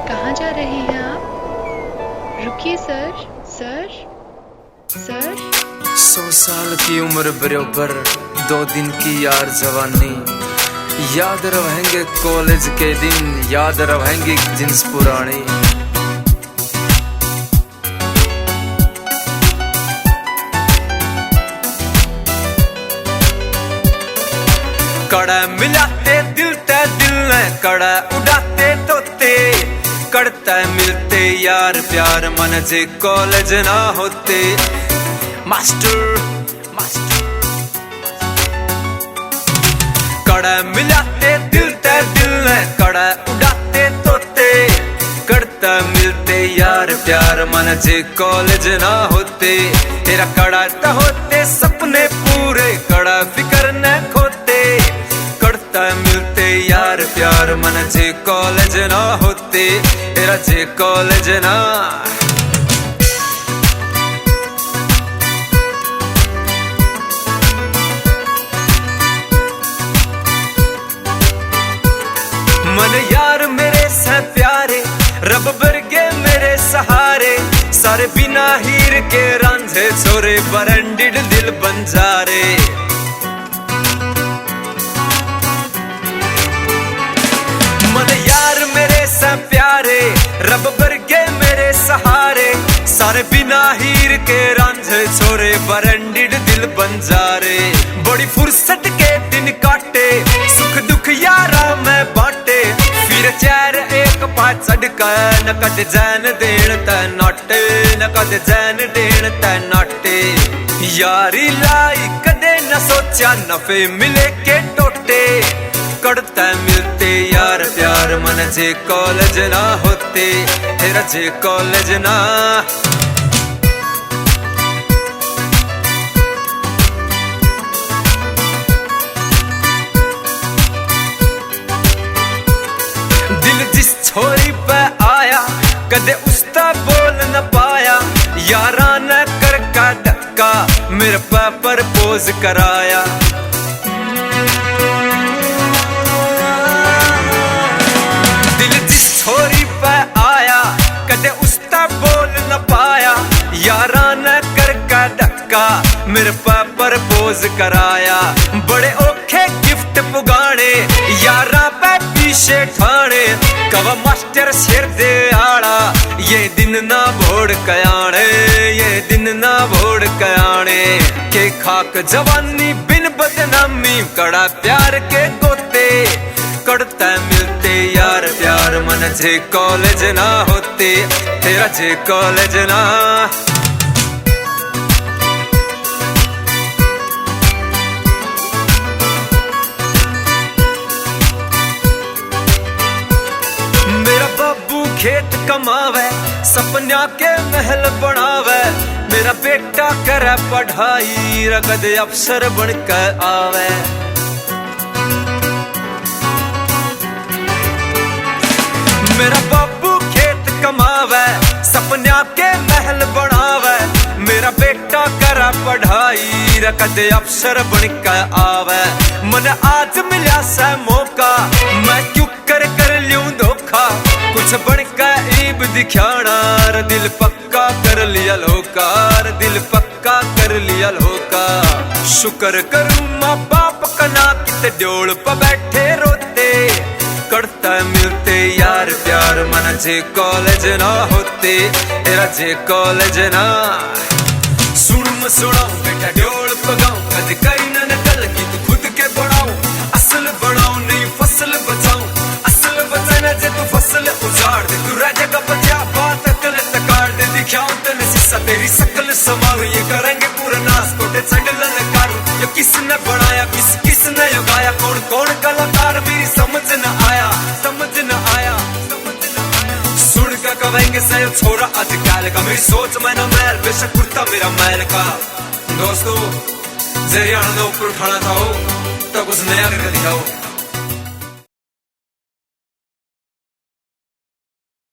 कहाँ जा रहे हैं आप? रुकिए सर, सर, सर। 100 साल की उम्र बराबर 2 दिन की यार जवानी, याद रहेंगे कॉलेज के दिन, याद रहेंगी जिन्स पुरानी। कड़ा मिलाते दिल ते दिल ने, कड़ा उड़ाते तोते, करता मिलते यार प्यार मन जे कॉलेज ना होते। मास्टर मास्टर कड़ा मिलाते दिल ते दिल ने, कड़ा उड़ाते तोते, करता मिलते यार प्यार मन जे कॉलेज ना होते। तेरा कड़ा तो होते सपने पूरे, कड़ा फिकर न खोते, करता मिलते यार प्यार मन जे कॉलेज ना होते। तेरा जे कॉलेज ना। मन यार मेरे से प्यारे, रब बरगे मेरे सहारे, सारे बिना हीर के रांझे छोरे, बरंडिड दिल बंजारे। मन यार मेरे से प्यारे, रब बरगे मेरे सहारे, सारे बिना हीर के रांझे छोरे, बरंडिड दिल बंजारे। बड़ी फुर्सत के दिन काटे, सुख दुख यारा में बांटे, फिर चैर एक पाँच चढ़का, न कद जैन देन तै नाटे, न कद जैन देन तै नाटे। यारी लाई कदे न सोचा, नफे मिले के टोटे, करता मिलते यार प्यार मन जे कॉलेज ना होते। तेरा जे कॉलेज ना। दिल जिस छोरी पे आया, कदे उसका बोल न पाया, यारा न कर का धक्का, मेरे पे प्रपोज कराया। दिल जिस छोरी पे आया, कदे उसका बोल न पाया, यारा न कर का धक्का, मेरे पे प्रपोज कराया। बड़े औखे गिफ्ट पुगाने, यारा पे पीछे ठाणे, कवा मास्टर सिर दे आड़ा, ये दिन ना भोड़ कयाणे, ये दिन ना भोड़ कयाणे। के खाक जवानी बिन बदनामी, कड़ा प्यार के गोते, करता मिलते यार प्यार मन जे कॉलेज ना होते। तेरा जे कॉलेज ना। मेरा बाबू खेत कमावे, सपना के महल बनावे, मेरा बेटा करे पढ़ाई, रगद अफसर बनकर आवे। मेरा बाबू खेत कमावे, सपना के महल बनावे, मेरा बेटा करा पढ़ाई, रकद अफसर बनकर आवे। मन आज मिला सा मौका, मैं क्यों कर लूं धोखा, कुछ बनकर ईब दिखाना, दिल पक्का कर लिया लोकार, दिल पक्का कर लिया लोका। शुक्र करूं माँ बाप का ना, किते ड्योल पर बैठे रोते, करता मिलते यार प्यार मन जे कॉलेज ना होते। तेरा जे कॉलेज ना। सुन मैं सुनाऊं बेटा ड्योल पगाऊं, कद कई न नकल की तू खुद के बढ़ाऊं, असल बढ़ाऊं नहीं फसल बचाऊं, असल बचाना जे तू फसल उजाड़ दे, तू रह जाएगा बचा बात अकल तकाड़ दे। दिखाऊं तेने शीशा तेरी शकल संवारूं, ये करेंगे पूरा नाश कोटे चंडल नकारूं। ये किसने बनाया किसने उगाया, कौन कौन कलाकार मेरी समझ न आया, समझ न आया, समझ न आया। सुन का कहेंगे सही छोरा आजकल का, मेरी सोच में न मैल, बेशक कुर्ता मेरा मैल का। दोस्तों जरिया ऊपर उठाना था हो, तब कुछ नया करके दिखाओ।